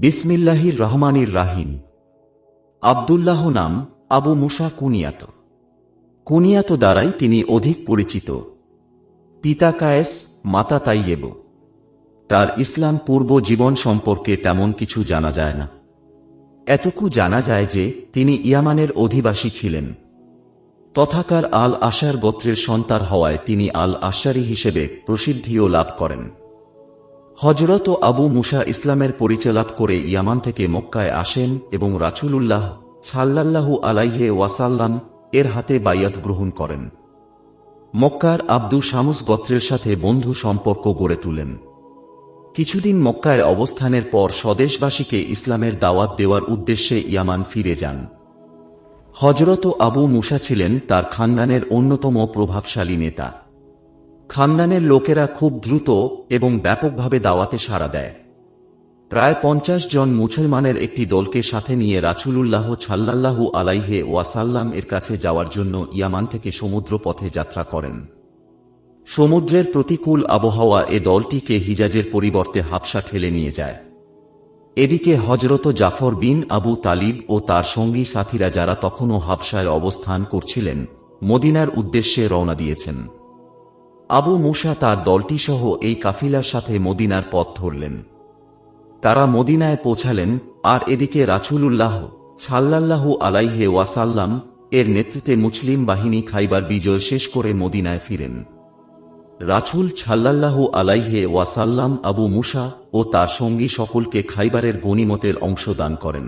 বিসমিল্লাহির রহমানির রাহিম। আব্দুল্লাহ নাম, আবু মুসা কুনিয়াত। কুনিয়াত দ্বারাই তিনি অধিক পরিচিত। পিতা কায়েস, মাতা তাইয়েব। তার ইসলাম পূর্ব জীবন সম্পর্কে তেমন কিছু জানা যায় না। এতটুকু জানা যায় যে তিনি ইয়ামানের অধিবাসী ছিলেন। তথাকার আল আশার গোত্রের সন্তান হওয়ায় তিনি আল আশারি হিসেবে প্রসিদ্ধিও লাভ করেন। হযরত আবু মুসা ইসলামের পরিচয় লাভ করে ইয়ামান থেকে মক্কায় আসেন এবং রাসূলুল্লাহ সাল্লাল্লাহু আলাইহি ওয়াসাল্লাম এর হাতে বাইয়াত গ্রহণ করেন। মক্কার আব্দু শামস গোত্রের সাথে বন্ধু সম্পর্ক গড়ে তোলেন। কিছুদিন মক্কায় অবস্থানের পর স্বদেশবাসীকে ইসলামের দাওয়াত দেওয়ার উদ্দেশ্যে ইয়ামান ফিরে যান। হযরত আবু মুসা ছিলেন তার খানদানের অন্যতম প্রভাবশালী নেতা। খানদানের লোকেরা খুব দ্রুত এবং ব্যাপকভাবে দাওয়াতে সাড়া দেয়। প্রায় ৫০ জন মুসলমানের একটি দলকে সাথে নিয়ে রাসূলুল্লাহ সাল্লাল্লাহু আলাইহি ওয়াসাল্লাম এর কাছে যাওয়ার জন্য ইয়ামান থেকে সমুদ্র পথে যাত্রা করেন। সমুদ্রের প্রতিকূল আবহাওয়া এ দলটিকে হিজাজের পরিবর্তে হাবশা ঠেলে নিয়ে যায়। এদিকে হযরত জাফর বিন আবু তালিব ও তার সঙ্গী সাথীরা যারা তখনও হাবশায় অবস্থান করছিলেন, মদিনার উদ্দেশ্যে রওনা দিয়েছেন। আবু মুসা তার দলটিসহ এই কাফিলার সাথে মদিনার পথ ধরলেন। তারা মদিনায় পৌঁছালেন, আর এদিকে রাসূলুল্লাহ সাল্লাল্লাহু আলাইহি ওয়াসাল্লাম এর নেতৃত্বে মুসলিম বাহিনী খাইবার বিজয় শেষ করে মদিনায় ফিরেন। রাসূল সাল্লাল্লাহু আলাইহি ওয়াসাল্লাম আবু মুসা ও তার সঙ্গী সকলকে খাইবারের গনিমতের অংশ দান করেন।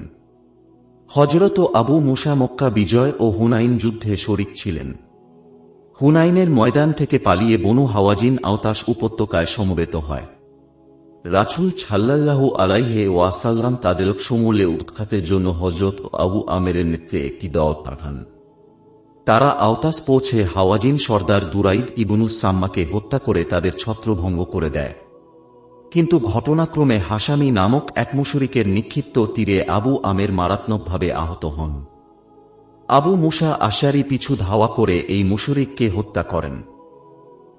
হযরত আবু মুসা মক্কা বিজয় ও হুনাইন যুদ্ধে শরীক ছিলেন। হুনাইনের ময়দান থেকে পালিয়ে বনু হাওয়াজিন আওতাস উপত্যকায় সমবেত হয়। রাসূল সাল্লাল্লাহু আলাইহি ওয়াসাল্লাম তাদের সমূলে উৎখাতের জন্য হযরত আবু আমেরের নেতৃত্বে একটি দল পাঠান। তারা আওতাস পৌঁছে হাওয়াজিন সর্দার দুরাইদ ইবনুস সাম্মাকে হত্যা করে তাদের ছত্রভঙ্গ করে দেয়। কিন্তু ঘটনাক্রমে হাসামি নামক এক মুশরিকের নিক্ষিপ্ত তীরে আবু আমের মারাত্মকভাবে আহত হন। আবু মুসা আশারি পিছু ধাওয়া করে এই মুশরিককে হত্যা করেন।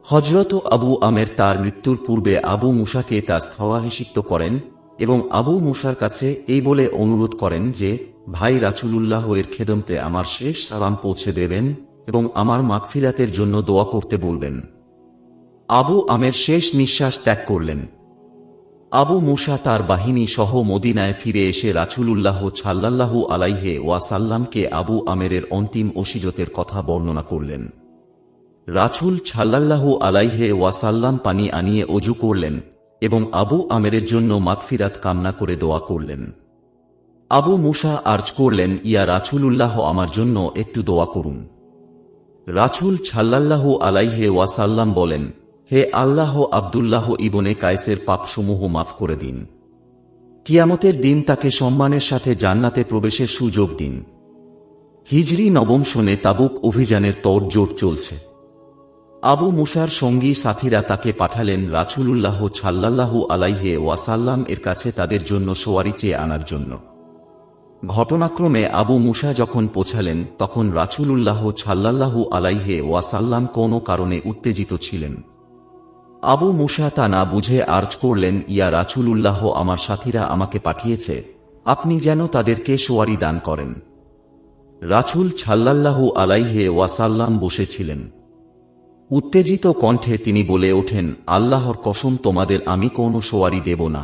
হযরত আবু আমের তার মৃত্যুর পূর্বে আবু মুসাকে তার স্থলাভিষিক্ত করেন এবং আবু মুসার কাছে এই বলে অনুরোধ করেন যে, ভাই রাসূলুল্লাহ এর খেদমতে আমার শেষ সালাম পৌঁছে দেবেন এবং আমার মাগফিরাতের জন্য দোয়া করতে বলবেন। আবু আমের শেষ নিঃশ্বাস ত্যাগ করলেন। আবু মুসা তার বাহিনী সহ মদিনায় ফিরে এসে রাসূলুল্লাহ সাল্লাল্লাহু আলাইহি ওয়াসাল্লামকে আবু আমেরের অন্তিম ওসিয়তের কথা বর্ণনা করলেন। রাসূল সাল্লাল্লাহু আলাইহি ওয়াসাল্লাম পানি আনিয়ে ওযু করলেন এবং আবু আমেরের জন্য মাগফিরাত কামনা করে দোয়া করলেন। আবু মুসা আর্জ করলেন, ইয়া রাসূলুল্লাহ, আমার জন্য একটু দোয়া করুন। রাসূল সাল্লাল্লাহু আলাইহি ওয়াসাল্লাম বলেন, হে আল্লাহ, আব্দুল্লাহ ইবনে কায়েসের পাপসমূহ মাফ করে দিন। কিয়ামতের দিন তাকে সম্মানের সাথে জান্নাতে প্রবেশের সুযোগ দিন। হিজরি নবম সনে তাবুক অভিযানের তোড়জোড় চলছে। আবু মুসার সঙ্গী সাথীরা তাকে পাঠালেন রাসূলুল্লাহ সাল্লাল্লাহু আলাইহি ওয়াসাল্লাম এর কাছে তাদের জন্য সোয়ারি চেয়ে আনার জন্য। ঘটনাক্রমে আবু মুসা যখন পৌঁছালেন তখন রাসূলুল্লাহ সাল্লাল্লাহু আলাইহি ওয়াসাল্লাম কোনো কারণে উত্তেজিত ছিলেন। আবু মুসা তা না বুঝে আর্জ করলেন, ইয়া রাসূলুল্লাহ, আমার সাথীরা আমাকে পাঠিয়েছে, আপনি যেন তাদেরকে সোয়ারি দান করেন। রাসূল সাল্লাল্লাহু আলাইহি ওয়াসাল্লাম বসেছিলেন। উত্তেজিত কণ্ঠে তিনি বলে ওঠেন, আল্লাহর কসম, তোমাদের আমি কোনো সোয়ারি দেব না।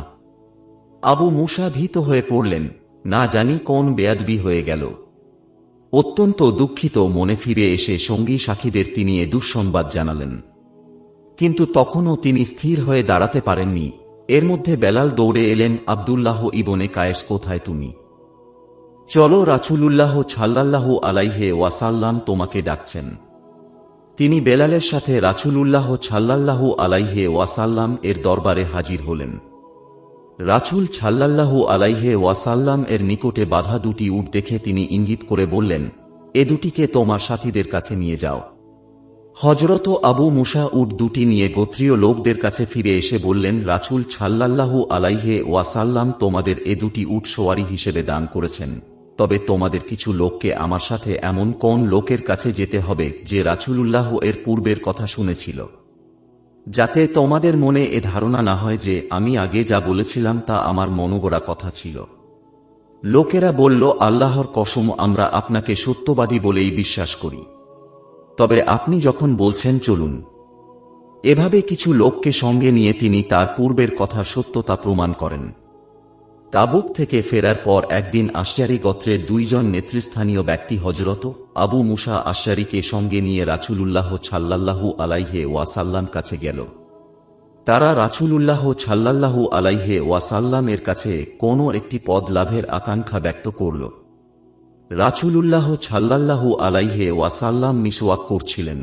আবু মুসা ভীত হয়ে পড়লেন, না জানি কোন বেয়াদবি হয়ে গেল। অত্যন্ত দুঃখিত মনে ফিরে এসে সঙ্গী সাথীদের তিনি এ দুঃসংবাদ জানালেন। কিন্তু তখনও তিনি স্থির হয়ে দাঁড়াতে পারেননি। এর মধ্যে বেলাল দৌড়ে এলেন, আব্দুল্লাহ ইবনে কায়েস, কোথায় তুমি? চলো, রাসূলুল্লাহ সাল্লাল্লাহু আলাইহি ওয়াসাল্লাম তোমাকে ডাকছেন। তিনি বেলালের সাথে রাসূলুল্লাহ সাল্লাল্লাহু আলাইহি ওয়াসাল্লাম এর দরবারে হাজির হলেন। রাসূল সাল্লাল্লাহু আলাইহি ওয়াসাল্লাম এর নিকটে বাঁধা দুটি উট দেখে তিনি ইঙ্গিত করে বললেন, এ দুটিকে তোমার সাথীদের কাছে নিয়ে যাও। হযরত আবু মুসা উট দুটি নিয়ে গোত্রীয় লোকদের কাছে ফিরে এসে বললেন, রাসূল সাল্লাল্লাহু আলাইহি ওয়াসাল্লাম তোমাদের এ দুটি উট সোয়ারি হিসেবে দান করেছেন। তবে তোমাদের কিছু লোককে আমার সাথে এমন কোন লোকের কাছে যেতে হবে যে রাসূলুল্লাহ এর পূর্বের কথা শুনেছিল। যাতে তোমাদের মনে এ ধারণা না হয় যে আমি আগে যা বলেছিলাম তা আমার মনগড়া কথা ছিল। লোকেরা বলল, আল্লাহর কসম, আমরা আপনাকে সত্যবাদী বলেই বিশ্বাস করি। তবে আপনি যখন বলছেন চলুন। এভাবে কিছু লোককে সঙ্গে নিয়ে তিনি তার পূর্বের কথা সত্যতা প্রমাণ করেন। তাবুক থেকে ফেরার পর একদিন আশজারি গোত্রের দুইজন নেতৃস্থানীয় ব্যক্তি হযরত আবু মুসা আশজারিকে সঙ্গে নিয়ে রাসূলুল্লাহ সাল্লাল্লাহু আলাইহি ওয়াসাল্লাম কাছে গেল। তারা রাসূলুল্লাহ সাল্লাল্লাহু আলাইহি ওয়াসাল্লাম এর কাছে কোনো একটি পদ লাভের আকাঙ্ক্ষা ব্যক্ত করল। রাসূলুল্লাহ সাল্লাল্লাহু আলাইহি ওয়াসাল্লাম মিসওয়াক করছিলেন।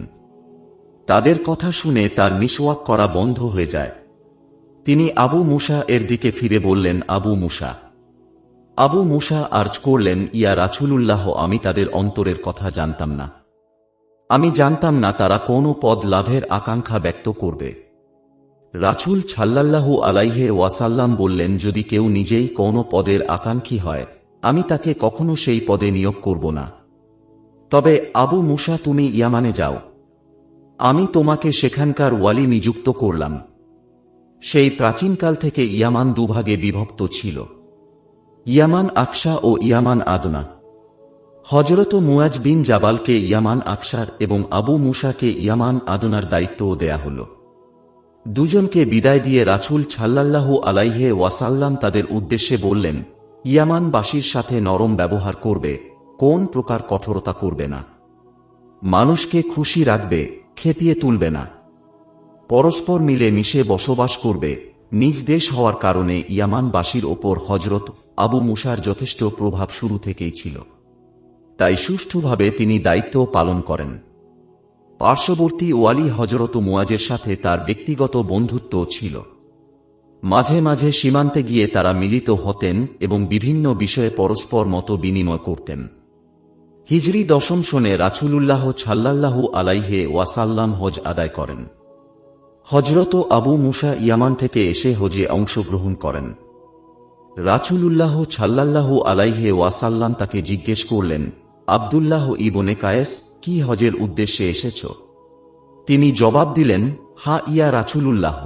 তাদের কথা শুনে তার মিসওয়াক করা বন্ধ হয়ে যায়। তিনি আবু মুসা এর দিকে ফিরে বললেন, আবু মুসা। আবু মুসা আর্জ করলেন, ইয়া রাসূলুল্লাহ, আমি তাদের অন্তরের কথা জানতাম না। আমি জানতাম না তারা কোনো পদ লাভের আকাঙ্ক্ষা ব্যক্ত করবে। রাসূল সাল্লাল্লাহু আলাইহি ওয়াসাল্লাম বললেন, যদি কেউ নিজেই কোনো পদের আকাঙ্ক্ষী হয়, আমি তাকে কখনো সেই পদে নিয়োগ করব না। তবে আবু মুসা, তুমি ইয়ামানে যাও। আমি তোমাকে সেখানকার ওয়ালি নিযুক্ত করলাম। সেই প্রাচীনকাল থেকে ইয়ামান দুভাগে বিভক্ত ছিল, ইয়ামান আকসা ও ইয়ামান আদনা। হযরত মুয়াজ বিন জাবালকে ইয়ামান আকসার এবং আবু মুসাকে ইয়ামান আদনার দায়িত্বও দেয়া হল। দুজনকে বিদায় দিয়ে রাসূল সাল্লাল্লাহু আলাইহি ওয়াসাল্লাম তাদের উদ্দেশ্যে বললেন, ইয়ামানবাসীর সাথে নরম ব্যবহার করবে, কোন প্রকার কঠোরতা করবে না। মানুষকে খুশি রাখবে, খেপিয়ে তুলবে না। পরস্পর মিলে মিশে বসবাস করবে। নিজ দেশ হওয়ার কারণে ইয়ামানবাসীর ওপর হযরত আবু মুসার যথেষ্ট প্রভাব শুরু থেকেই ছিল। তাই সুষ্ঠুভাবে তিনি দায়িত্ব পালন করেন। পার্শ্ববর্তী ওয়ালি হযরত মুয়াজের সাথে তার ব্যক্তিগত বন্ধুত্ব ছিল। মাঝে মাঝে সীমান্তে গিয়ে তারা মিলিত হতেন এবং বিভিন্ন বিষয়ে পরস্পর মত বিনিময় করতেন। হিজরি 10 সনে রাসূলুল্লাহ সাল্লাল্লাহু আলাইহি ওয়াসাল্লাম হজ আদায় করেন। হযরত আবু মুসা ইয়ামান থেকে এসে হজে অংশগ্রহণ করেন। রাসূলুল্লাহ সাল্লাল্লাহু আলাইহি ওয়াসাল্লাম তাকে জিজ্ঞেস করলেন, আব্দুল্লাহ ইবনে কায়েস, কি হজের উদ্দেশ্যে এসেছ? তিনি জবাব দিলেন, হা ইয়া রাসূলুল্লাহ।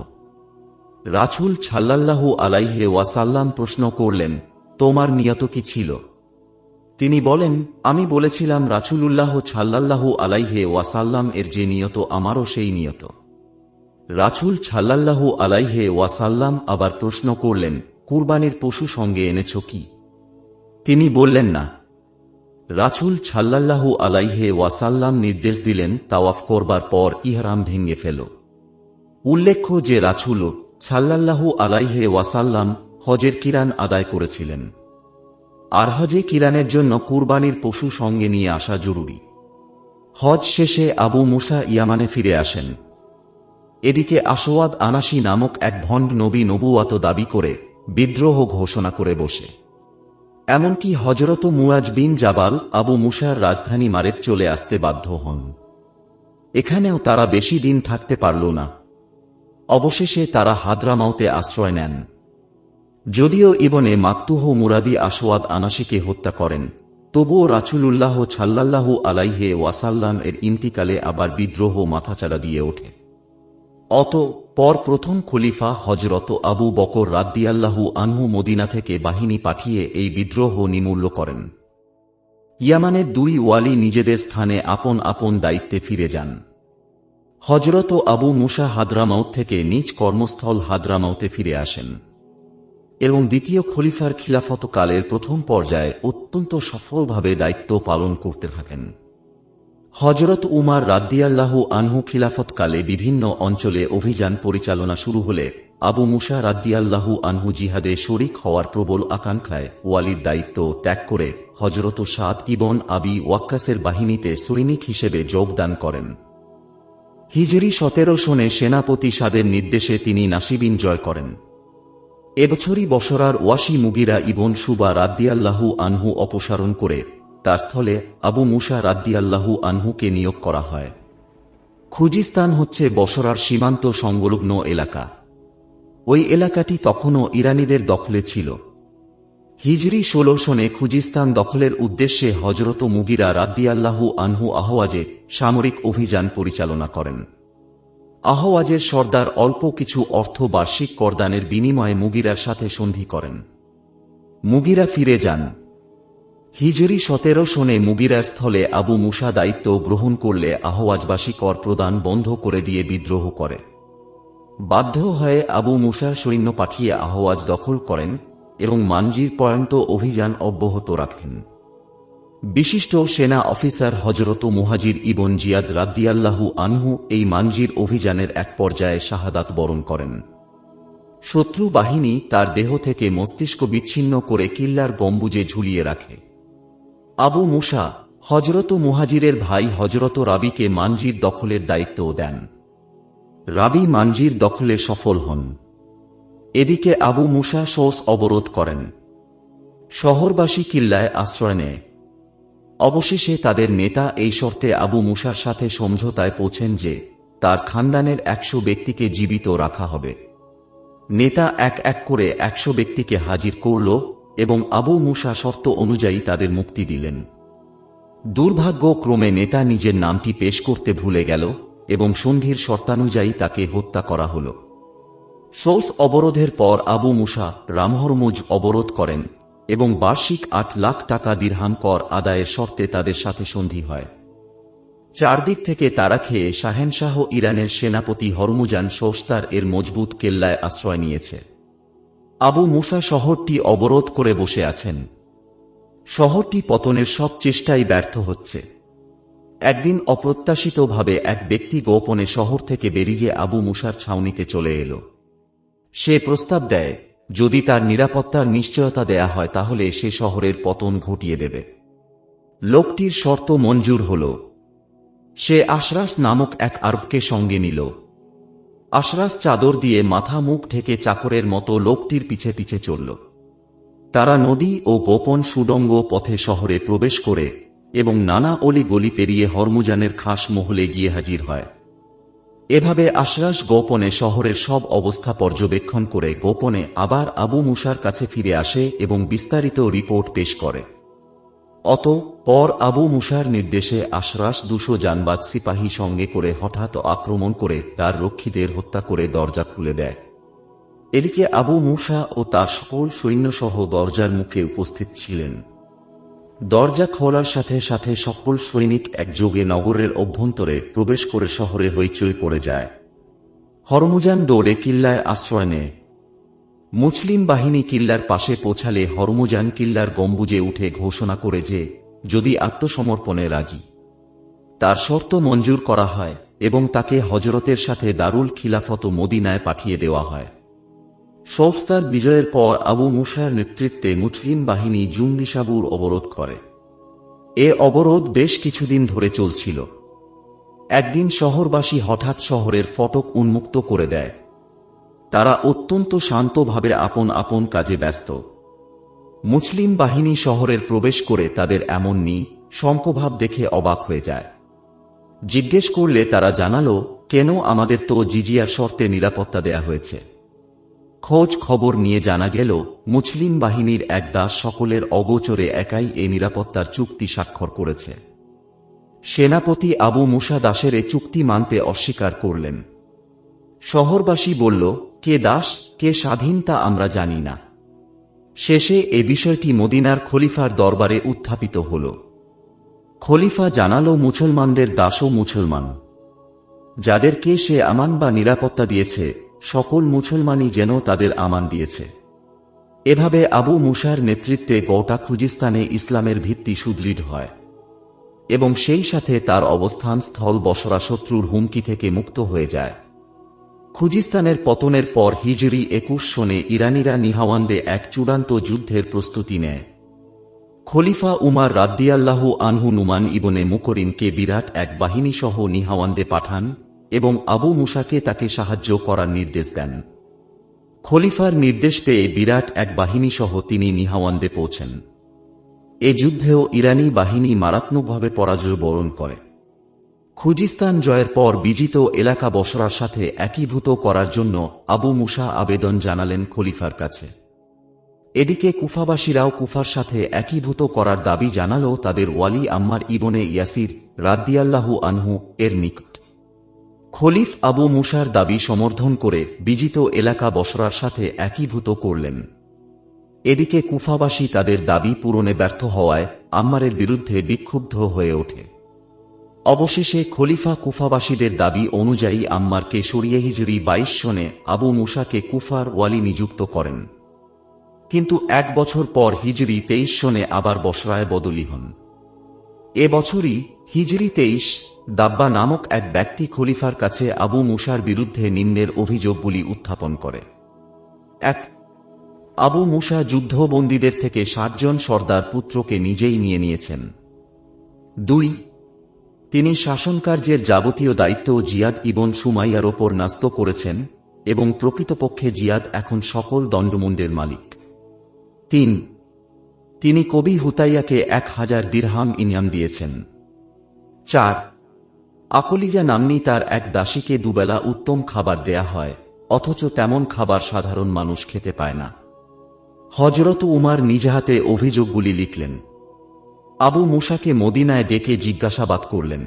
রাসূল সাল্লাল্লাহু আলাইহি ওয়াসাল্লাম প্রশ্ন করলেন, তোমার নিয়ত কি ছিল? তিনি বলেন, আমি বলেছিলাম রাসূলুল্লাহ সাল্লাল্লাহু আলাইহি ওয়াসাল্লাম এর যে নিয়ত আমারও সেই নিয়ত। রাসূল সাল্লাল্লাহু আলাইহি ওয়াসাল্লাম আবার প্রশ্ন করলেন, কুরবানির পশু সঙ্গে এনেছ কি? তিনি বললেন না। রাসূল সাল্লাল্লাহু আলাইহি ওয়াসাল্লাম নির্দেশ দিলেন, তাওয়াফ করবার পর ইহরাম ভেঙে ফেল। উল্লেখ্য যে রাসূল সাল্লাল্লাহু আলাইহি ওয়াসাল্লাম হজের কিরান আদায় করেছিলেন, আর হজে কিরানের জন্য কুরবানির পশু সঙ্গে নিয়ে আসা জরুরি। হজ শেষে আবু মুসা ইয়ামানে ফিরে আসেন। এদিকে আসওয়াদ আনাসি নামক এক ভণ্ড নবী নবুয়াত দাবি করে বিদ্রোহ ঘোষণা করে বসে। এমনকি হযরত মুয়াজ বিন জাবাল আবু মুসার রাজধানী মারেত চলে আসতে বাধ্য হন। এখানেও তারা বেশি দিন থাকতে পারল না। অবশেষে তারা হাদরামাউতে আশ্রয় নেন। যদিও ইবনে মাকতুহ মুরাদি আসওয়াদ আনাসিকে হত্যা করেন, তবুও রাসূলুল্লাহ সাল্লাল্লাহু আলাইহি ওয়াসাল্লাম এর ইন্তিকালে আবার বিদ্রোহ মাথাচাড়া দিয়ে ওঠে। অতঃপর প্রথম খলিফা হযরত আবু বকর রাদিয়াল্লাহু আনহু মদিনা থেকে বাহিনী পাঠিয়ে এই বিদ্রোহ নির্মূল করেন। ইয়ামানের দুই ওয়ালি নিজেদের স্থানে আপন আপন দায়িত্বে ফিরে যান। হযরত আবু মুসা হাদরামাউত থেকে নিজ কর্মস্থল হাদরামাউতে ফিরে আসেন এবং দ্বিতীয় খলিফার খিলাফতকালের প্রথম পর্যায়ে অত্যন্ত সফলভাবে দায়িত্ব পালন করতে থাকেন। হযরত উমার রাদিয়াল্লাহু আনহু খিলাফতকালে বিভিন্ন অঞ্চলে অভিযান পরিচালনা শুরু হলে আবু মুসা রাদিয়াল্লাহু আনহু জিহাদে শরীক হওয়ার প্রবল আকাঙ্ক্ষায় ওয়ালির দায়িত্ব ত্যাগ করে হযরত সাদ ইবন আবি ওয়াক্কাসের বাহিনীতে সৈনিক হিসেবে যোগদান করেন। হিজরি 17 সনে সেনাপতি সাদের নির্দেশে তিনি নাসিবিন জয় করেন। এবছরই বসরার ওয়াসি মুগিরা ইবন শুবা রাদিয়াল্লাহু আনহু অপসারণ করে তার স্থলে আবু মুসা রাদিয়াল্লাহু আনহুকে নিয়োগ করা হয়। খুজিস্তান হচ্ছে বসরার সীমান্ত সংলগ্ন এলাকা। ওই এলাকাটি তখনও ইরানীদের দখলে ছিল। হিজরি 16 সনে খুজিস্তান দখলের উদ্দেশ্যে হযরত মুগিরা রাদিয়াল্লাহু আনহু আহওয়াজে সামরিক অভিযান পরিচালনা করেন। আহওয়াজের সর্দার অল্প কিছু অর্থ বার্ষিক করদানের বিনিময়ে মুগিরার সাথে সন্ধি করেন। মুগিরা ফিরে যান। হিজরি 17 সনে মুগিরার স্থলে আবু মুসা দায়িত্ব গ্রহণ করলে আহওয়াজবাসী কর প্রদান বন্ধ করে দিয়ে বিদ্রোহ করে। বাধ্য হয়ে আবু মুসার সৈন্য পাঠিয়ে আহওয়াজ দখল করেন এবং মানজির পর্যন্ত অভিযান অব্যাহত রাখেন। বিশিষ্ট সেনা অফিসার হযরত মুহাজির ইবন জিয়াদ রাদিয়াল্লাহু আনহু এই মানজির অভিযানের এক পর্যায়ে শাহাদাত বরণ করেন। শত্রু বাহিনী তার দেহ থেকে মস্তিষ্ক বিচ্ছিন্ন করে কিল্লার গম্বুজে ঝুলিয়ে রাখে। আবু মুসা হযরত মুহাজিরের ভাই হযরত রাবিকে মানজির দখলের দায়িত্বও দেন। রাবি মানজির দখলে সফল হন। এদিকে আবু মুসা সোস অবরোধ করেন। শহরবাসী কিল্লায় আশ্রয় নেয়। অবশেষে তাদের নেতা এই শর্তে আবু মুসার সাথে সমঝোতায় পৌঁছেন যে তার খানদানের 100 ব্যক্তিকে জীবিত রাখা হবে। নেতা এক এক করে 100 ব্যক্তিকে হাজির করল এবং আবু মুসা শর্ত অনুযায়ী তাদের মুক্তি দিলেন। দুর্ভাগ্যক্রমে নেতা নিজের নামটি পেশ করতে ভুলে গেল এবং সন্ধির শর্তানুযায়ী তাকে হত্যা করা হল। সোস অবরোধের পর আবু মুসা রামহরমুজ অবরোধ করেন এবং বার্ষিক 8 লাখ টাকা দিরহাম কর আদায়ের শর্তে তাদের সাথে সন্ধি হয়। চারদিক থেকে তারা খেয়ে শাহেনশাহ ইরানের সেনাপতি হরমুজান সোস্তার এর মজবুত কেল্লায় আশ্রয় নিয়েছে। আবু মুসা শহরটি অবরোধ করে বসে আছেন। শহরটি পতনের সব চেষ্টাই ব্যর্থ হচ্ছে। একদিন অপ্রত্যাশিতভাবে এক ব্যক্তি গোপনে শহর থেকে বেরিয়ে আবু মুসার ছাউনিতে চলে এল। সে প্রস্তাব দেয়, যদি তার নিরাপত্তার নিশ্চয়তা দেয়া হয় তাহলে সে শহরের পতন ঘটিয়ে দেবে। লোকটির শর্ত মঞ্জুর হল। সে আশরাস নামক এক আরবকে সঙ্গে নিল। আশরাস চাদর দিয়ে মাথা মুখ ঢেকে চাকরের মতো লোকটির পিছে পিছে চলল। তারা নদী ও গোপন সুড়ঙ্গ পথে শহরে প্রবেশ করে এবং নানা অলি গলি পেরিয়ে হরমুজানের খাস মহলে গিয়ে হাজির হয়। এভাবে আশরাস গোপনে শহরের সব অবস্থা পর্যবেক্ষণ করে গোপনে আবার আবু মুসার কাছে ফিরে আসে এবং বিস্তারিত রিপোর্ট পেশ করে। অতঃপর আবু মুসার নির্দেশে আশরাস 200 জানবাজ সিপাহী সঙ্গে করে হঠাৎ আক্রমণ করে তার রক্ষীদের হত্যা করে দরজা খুলে দেয়। এদিকে আবু মুসা ও তার সকল সৈন্যসহ দরজার মুখে উপস্থিত ছিলেন। দরজা খোলার সাথে সাথে সকল সৈনিক একযোগে নগরের অভ্যন্তরে প্রবেশ করে শহরে হইচই পড়ে যায়। হরমুজান দৌড়ে কিল্লায় আশ্রয় নেয়। মুসলিম বাহিনী কিল্লার পাশে পৌঁছালে হরমুজান কিল্লার গম্বুজে উঠে ঘোষণা করে যে যদি আত্মসমর্পণে রাজি তার শর্ত মঞ্জুর করা হয় এবং তাকে হযরতের সাথে দারুল খিলাফত মদিনায় পাঠিয়ে দেওয়া হয়। সোস্তার বিজয়ের পর আবু মুসার নেতৃত্বে মুসলিম বাহিনী জুন্দিসাবুর অবরোধ করে। এ অবরোধ বেশ কিছুদিন ধরে চলছিল। একদিন শহরবাসী হঠাৎ শহরের ফটক উন্মুক্ত করে দেয়। তারা অত্যন্ত শান্তভাবে আপন আপন কাজে ব্যস্ত। মুসলিম বাহিনী শহরের প্রবেশ করে তাদের এমন শঙ্কভাব দেখে অবাক হয়ে যায়। জিজ্ঞেস করলে তারা জানালো, কেন আমাদের তো জিজিয়ার শর্তে নিরাপত্তা দেয়া হয়েছে। খোঁজ খবর নিয়ে জানা গেল মুসলিম বাহিনীর এক দাস সকলের অগোচরে একাই এ নিরাপত্তার চুক্তি স্বাক্ষর করেছে। সেনাপতি আবু মুসা দাসের এ চুক্তি মানতে অস্বীকার করলেন। শহরবাসী বলল, কে দাস কে স্বাধীন তা আমরা জানি না। শেষে এ বিষয়টি মদিনার খলিফার দরবারে উত্থাপিত হল। খলিফা জানালো মুসলমানদের দাসও মুসলমান। যাদেরকে সে আমান বা নিরাপত্তা দিয়েছে সকল মুসলমানই যেন তাদের আমান দিয়েছে। এভাবে আবু মুসার নেতৃত্বে গোটা খুজিস্তানে ইসলামের ভিত্তি সুদৃঢ় হয় এবং সেই সাথে তার অবস্থান স্থল বসরা শত্রুর হুমকি থেকে মুক্ত হয়ে যায়। খুজিস্তানের পতনের পর হিজরি 21 সনে ইরানিরা নিহাওয়ান্দে এক চূড়ান্ত যুদ্ধের প্রস্তুতি নেয়। খলিফা উমার রাদিয়াল্লাহু আনহু নুমান ইবনে মুকরিনকে বিরাট এক বাহিনী সহ নিহাওয়ান্দে পাঠান এবং আবু মুসাকে তাকে সাহায্য করার নির্দেশ দেন। খলিফার নির্দেশ পেয়ে বিরাট এক বাহিনী সহ তিনি নিহাওয়ান্দে পৌঁছেন। এ যুদ্ধেও ইরানি বাহিনী মারাত্মকভাবে পরাজয় বরণ করে। খুজিস্তান জয়ের পর বিজিত এলাকা বসরার সাথে একীভূত করার জন্য আবু মুসা আবেদন জানালেন খলিফার কাছে। এদিকে কুফাবাসীরাও কুফার সাথে একীভূত করার দাবি জানালো তাদের ওয়ালি আম্মার ইবনে ইয়াসির রাদিয়াল্লাহু আনহু এর নিকট। খলিফ আবু মুসার দাবি সমর্থন করে বিজিত এলাকা বসরার সাথে একীভূত করলেন। এদিকে কুফাবাসী তাদের দাবি পূরণে ব্যর্থ হওয়ায় আম্মারের বিরুদ্ধে বিক্ষুব্ধ হয়ে ওঠে। অবশেষে খলিফা কুফাবাসীদের দাবি অনুযায়ী আম্মারকে সরিয়ে হিজরি ২২ সনে আবু মুসাকে কুফার ওয়ালি নিযুক্ত করেন। কিন্তু ১ বছর পর হিজরি ২৩ সনে আবার বসরায় বদলি হন। এ বছরই হিজরি ২৩ দাব্বা নামক এক ব্যক্তি খলিফার কাছে আবু মুসার বিরুদ্ধে নিম্নের অভিযোগগুলি উত্থাপন করে। ১. আবু মুসা যুদ্ধবন্দীদের থেকে ৬০ জন সর্দার পুত্রকে নিজেই নিয়ে নিয়েছেন। ২. তিনি শাসনকার্যের যাবতীয় দায়িত্ব জিয়াদ ইবন সুমাইয়ার ওপর ন্যস্ত করেছেন এবং প্রকৃতপক্ষে জিয়াদ এখন সকল দণ্ডমুণ্ডের মালিক। ৩. তিনি কবি হুতাইয়াকে ১,০০০ দিরহাম ইনাম দিয়েছেন। ৪. আকলিজা নাম্নী তার এক দাসীকে দুবেলা উত্তম খাবার দেয়া হয়, অথচ তেমন খাবার সাধারণ মানুষ খেতে পায় না। হযরত উমার নিজ হাতে অভিযোগগুলি লিখলেন। আবু মুসাকে মদিনায় ডেকে জিজ্ঞাসাবাদ করলেন।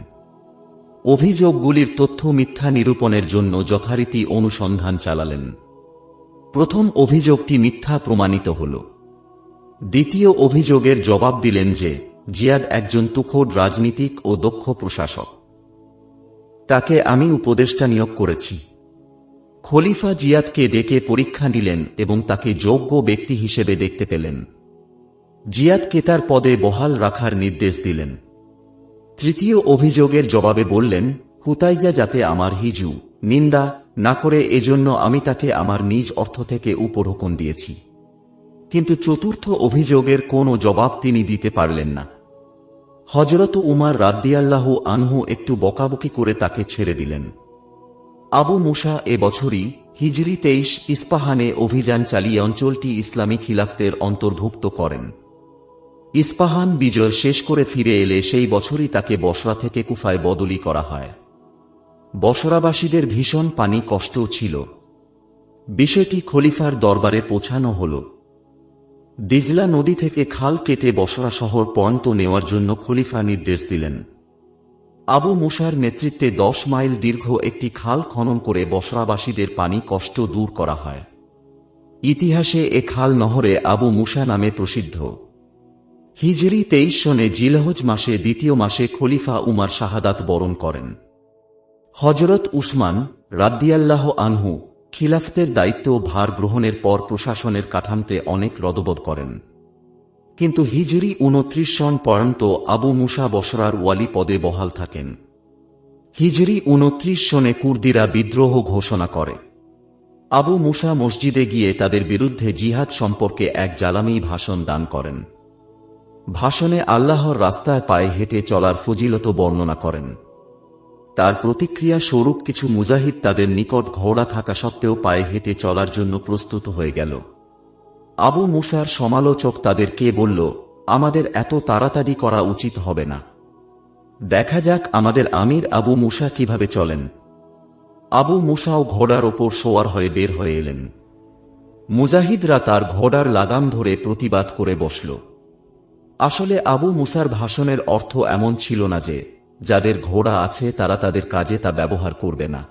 অভিযোগগুলির তথ্য মিথ্যা নিরূপণের জন্য যথারীতি অনুসন্ধান চালালেন। প্রথম অভিযোগটি মিথ্যা প্রমাণিত হল। দ্বিতীয় অভিযোগের জবাব দিলেন যে জিয়াদ একজন তুখোড় রাজনীতিক ও দক্ষ প্রশাসক। তাকে আমি উপদেষ্টা নিয়োগ করেছি। খলিফা জিয়াদকে ডেকে পরীক্ষা নিলেন এবং তাকে যোগ্য ব্যক্তি হিসেবে দেখতে পেলেন। জিয়াদকে তার পদে বহাল রাখার নির্দেশ দিলেন। তৃতীয় অভিযোগের জবাবে বললেন, হুতাইজা যাতে আমার হিজু নিন্দা না করে এজন্য আমি তাকে আমার নিজ অর্থ থেকে উপঢৌকন দিয়েছি। কিন্তু চতুর্থ অভিযোগের কোনো জবাব তিনি দিতে পারলেন না। হযরত উমার রাদিয়াল্লাহু আনহু একটু বকাবকি করে তাকে ছেড়ে দিলেন। আবু মুসা এ বছরই হিজরি ২৩ ইস্পাহানে অভিযান চালিয়ে অঞ্চলটি ইসলামী খিলাফতের অন্তর্ভুক্ত করেন। ইস্পাহান বিজয় শেষ করে ফিরে এলে সেই বছরই তাকে বসরা থেকে কুফায় বদলি করা হয়। বসরাবাসীদের ভীষণ পানি কষ্ট ছিল। বিষয়টি খলিফার দরবারে পৌঁছানো হল। দিজলা নদী থেকে খাল কেটে বসরা শহর পর্যন্ত নেওয়ার জন্য খলিফা নির্দেশ দিলেন। আবু মুসার নেতৃত্বে ১০ মাইল দীর্ঘ একটি খাল খনন করে বসরাবাসীদের পানি কষ্ট দূর করা হয়। ইতিহাসে এ খাল নহরে আবু মুসা নামে প্রসিদ্ধ। হিজরি ২৩ সনে জিলহজ মাসে দ্বিতীয় মাসে খলিফা উমার শাহাদাত বরণ করেন। হযরত উসমান রাদিয়াল্লাহু আনহু খিলাফতের দায়িত্ব ভার গ্রহণের পর প্রশাসনের কাঠামোতে অনেক রদবদ করেন। কিন্তু হিজরি ২৯ সন পর্যন্ত আবু মুসা বসরার ওয়ালি পদে বহাল থাকেন। হিজরি ২৯ সনে কুর্দিরা বিদ্রোহ ঘোষণা করে। আবু মুসা মসজিদে গিয়ে তাদের বিরুদ্ধে জিহাদ সম্পর্কে এক জ্বালামি ভাষণ দান করেন। ভাষণে আল্লাহর রাস্তায় পায়ে হেঁটে চলার ফজিলত বর্ণনা করেন। তার প্রতিক্রিয়া স্বরূপ কিছু মুজাহিদ তাদের নিকট ঘোড়া থাকা সত্ত্বেও পায়ে হেঁটে চলার জন্য প্রস্তুত হয়ে গেল। আবু মুসার সমালোচক তাদেরকে বলল, আমাদের এত তাড়াতাড়ি করা উচিত হবে না। দেখা যাক আমাদের আমির আবু মুসা কিভাবে চলেন। আবু মুসাও ঘোড়ার ওপর সওয়ার হয়ে বের হয়ে এলেন। মুজাহিদরা তার ঘোড়ার লাগাম ধরে প্রতিবাদ করে বসল। আসলে আবু মুসার ভাষণের অর্থ এমন ছিল না যে যাদের ঘোড়া আছে তারা তাদের কাজে তা ব্যবহার করবে না।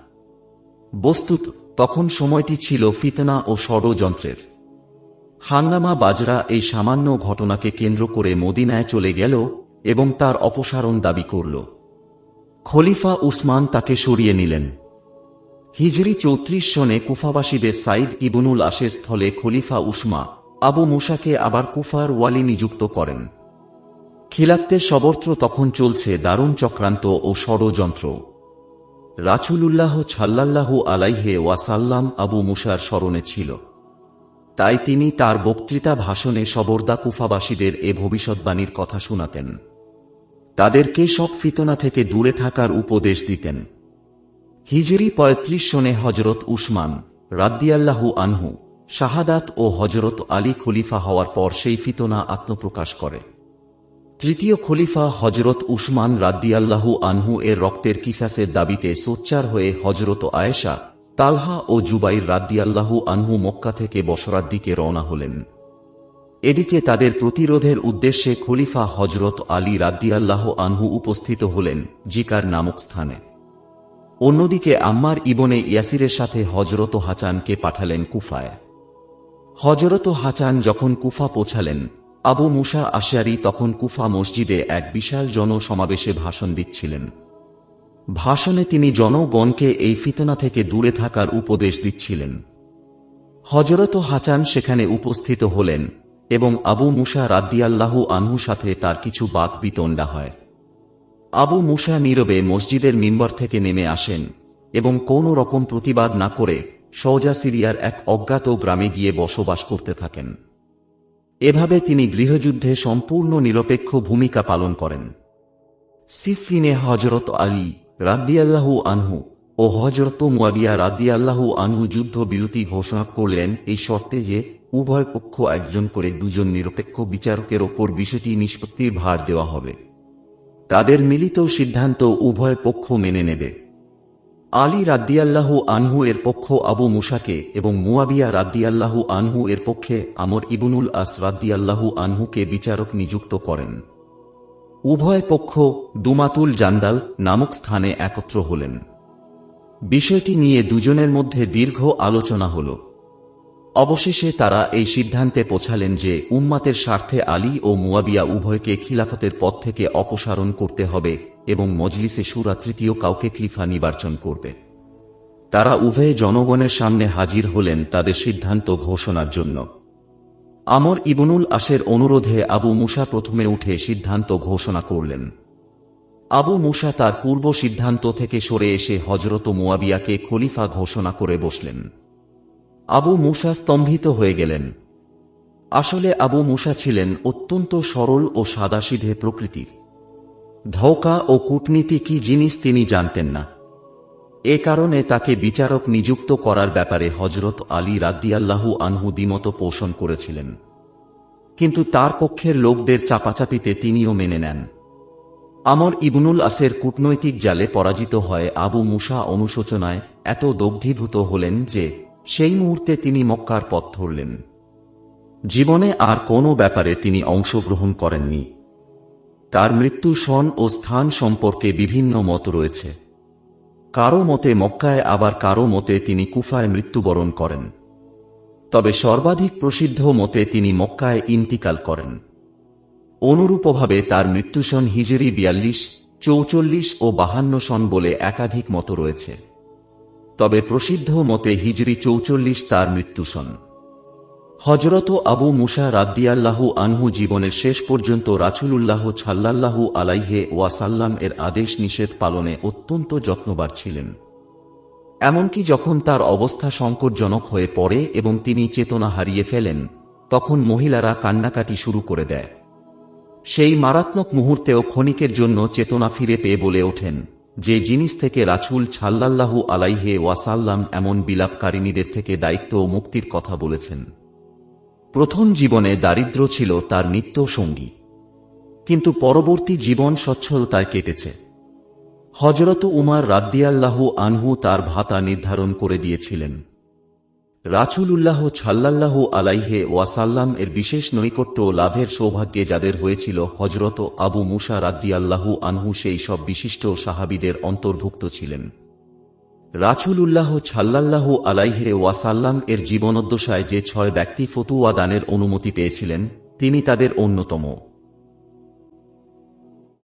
বস্তুত তখন সময়টি ছিল ফিতনা ও ষড়যন্ত্রের। হাঙ্গামা বাজরা এই সামান্য ঘটনাকে কেন্দ্র করে মদিনায় চলে গেল এবং তার অপসারণ দাবি করল। খলিফা উসমান তাকে সরিয়ে নিলেন। হিজরি ৩৪ সনে কুফাবাসীদের সাইদ ইবনুল আশের স্থলে খলিফা উসমা আবু মুসাকে আবার কুফার ওয়ালি নিযুক্ত করেন। খিলাফতের সর্বত্র তখন চলছে দারুণ চক্রান্ত ও ষড়যন্ত্র। রাসূলুল্লাহ সাল্লাল্লাহু আলাইহি ওয়াসাল্লাম আবু মুসার স্মরণে ছিল। তাই তিনি তার বক্তৃতা ভাষণে সবর্দা কুফাবাসীদের এ ভবিষ্যদ্বাণীর কথা শোনাতেন। তাদেরকে সব ফিতনা থেকে দূরে থাকার উপদেশ দিতেন। হিজরি ৩৫ সনে হযরত উসমান রাদিয়াল্লাহু আনহু শাহাদাত ও হযরত আলী খলিফা হওয়ার পর সেই ফিতনা আত্মপ্রকাশ করে। তৃতীয় খলিফা হযরত উসমান রাদিয়াল্লাহু আনহু এর রক্তের কিসাসের দাবিতে সোচ্চার হয়ে হযরত আয়েশা, তালহা ও জুবাইর রাদিয়াল্লাহু আনহু মক্কা থেকে বসরার দিকে রওনা হলেন। এদিকে তাদের প্রতিরোধের উদ্দেশ্যে খলিফা হযরত আলী রাদিয়াল্লাহু আনহু উপস্থিত হলেন জিকার নামক স্থানে। অন্যদিকে আম্মার ইবনে ইয়াসিরের সাথে হযরত হাসানকে পাঠালেন কুফায়। হযরত হাসান যখন কুফা পৌঁছালেন, আবু মুসা আশআরী তখন কুফা মসজিদে এক বিশাল জনসমাবেশে ভাষণ দিচ্ছিলেন। ভাষণে তিনি জনগণকে এই ফিতনা থেকে দূরে থাকার উপদেশ দিচ্ছিলেন। হযরত হাসান সেখানে উপস্থিত হলেন এবং আবু মুসা রাদিয়াল্লাহু আনহু সাথে তার কিছু বাক বিতণ্ডা হয়। আবু মুসা নীরবে মসজিদের মিম্বর থেকে নেমে আসেন এবং কোনো রকম প্রতিবাদ না করে সোজা সিরিয়ার এক অজ্ঞাত গ্রামে গিয়ে বসবাস করতে থাকেন। এভাবে তিনি গৃহযুদ্ধে সম্পূর্ণ নিরপেক্ষ ভূমিকা পালন করেন। সিফিনে হযরত আলী রাদিয়াল্লাহু আনহু ও হযরত মুয়াবিয়া রাদিয়াল্লাহু আনহু যুদ্ধ বিরতি ঘোষণা করলেন এই শর্তে যে উভয় পক্ষ একজন করে দুজন নিরপেক্ষ বিচারকের ওপর বিষয়টি নিষ্পত্তির ভার দেওয়া হবে। তাদের মিলিত সিদ্ধান্ত উভয় পক্ষ মেনে নেবে। আলী রাদিয়াল্লাহু আনহু এর পক্ষ আবু মুসাকে এবং মুয়াবিয়া রাদিয়াল্লাহু আনহু এর পক্ষে আমর ইবনুল আস রাদিয়াল্লাহু আনহুকে বিচারক নিযুক্ত করেন। উভয় পক্ষ দুমাতুল জান্দাল নামক স্থানে একত্র হলেন। বিষয়টি নিয়ে দুজনের মধ্যে দীর্ঘ আলোচনা হল। অবশেষে তারা এই সিদ্ধান্তে পৌঁছালেন যে উম্মাতের স্বার্থে আলী ও মুয়াবিয়া উভয়কে খিলাফতের পদ থেকে অপসারণ করতে হবে এবং মজলিসে শুরা তৃতীয় কাউকে খলিফা নির্বাচন করবে। তারা উভয়ে জনগণের সামনে হাজির হলেন তাদের সিদ্ধান্ত ঘোষণার জন্য। আমর ইবনুল আসের অনুরোধে আবু মুসা প্রথমে উঠে সিদ্ধান্ত ঘোষণা করলেন। আবু মুসা তার পূর্ব সিদ্ধান্ত থেকে সরে এসে হযরত মুয়াবিয়াকে খলিফা ঘোষণা করে বসলেন। আবু মুসা স্তম্ভিত হয়ে গেলেন। আসলে আবু মুসা ছিলেন অত্যন্ত সরল ও সাদাসিধে প্রকৃতির। ধোঁকা ও কূটনীতি কি জিনিস তিনি জানতেন না। এ কারণে তাকে বিচারক নিযুক্ত করার ব্যাপারে হযরত আলী রাদিয়াল্লাহু আনহু দ্বিমত পোষণ করেছিলেন, কিন্তু তার পক্ষের লোকদের চাপাচাপিতে তিনিও মেনে নেন। আমর ইবনুল আসের কূটনৈতিক জালে পরাজিত হয় আবু মুসা অনুশোচনায় এত দগ্ধীভূত হলেন যে সেই মুহূর্তে তিনি মক্কার পথ ধরলেন। জীবনে আর কোনো ব্যাপারে তিনি অংশগ্রহণ করেননি। তার মৃত্যু সন ও স্থান সম্পর্কে বিভিন্ন মত রয়েছে। কারো মতে মক্কায়, আবার কারো মতে তিনি কুফায় মৃত্যুবরণ করেন। তবে সর্বাধিক প্রসিদ্ধ মতে তিনি মক্কায় ইন্তিকাল করেন। অনুরূপভাবে তার মৃত্যুসন হিজরি ৪২, ৪৪ ও ৫২ সন বলে একাধিক মত রয়েছে। তবে প্রসিদ্ধ মতে হিজরি ৪৪ তার মৃত্যুসন। হযরত আবু মুসা রাদিয়াল্লাহু আনহু জীবনের শেষ পর্যন্ত রাসূলুল্লাহ সাল্লাল্লাহু আলাইহি ওয়াসাল্লাম এর আদেশ নিষেধ পালনে অত্যন্ত যত্নবান ছিলেন। এমনকি যখন তার অবস্থা সংকটজনক হয়ে পড়ে এবং তিনি চেতনা হারিয়ে ফেলেন, তখন মহিলারা কান্নাকাটি শুরু করে দেয়। সেই মারাত্মক মুহূর্তেও ক্ষণিকের জন্য চেতনা ফিরে পেয়ে বলে ওঠেন যে জিনিস থেকে রাসূল সাল্লাল্লাহু আলাইহি ওয়াসাল্লাম এমন বিলাপকারিণীদের থেকে দায়িত্ব ও মুক্তির কথা বলেছেন। প্রথম জীবনে দারিদ্র্য ছিল তার নিত্য সঙ্গী, কিন্তু পরবর্তী জীবন সচ্ছলতায় কেটেছে। হযরত উমর রাদিয়াল্লাহু আনহু তার ভাতা নির্ধারণ করে দিয়েছিলেন। রাসূলুল্লাহ সাল্লাল্লাহু আলাইহি ওয়াসাল্লাম এর বিশেষ নৈকট্য লাভের সৌভাগ্যে যাদের হয়েছিল, হযরত আবু মুসা রাদিয়াল্লাহু আনহু সেই সব বিশিষ্ট সাহাবীদের অন্তর্ভুক্ত ছিলেন। রাসূলুল্লাহ সাল্লাল্লাহু আলাইহি ওয়াসাল্লাম এর জীবনোদ্দশায় যে ৬ ব্যক্তি ফতুয়া দানের অনুমতি পেয়েছিলেন, তিনি তাদের অন্যতম।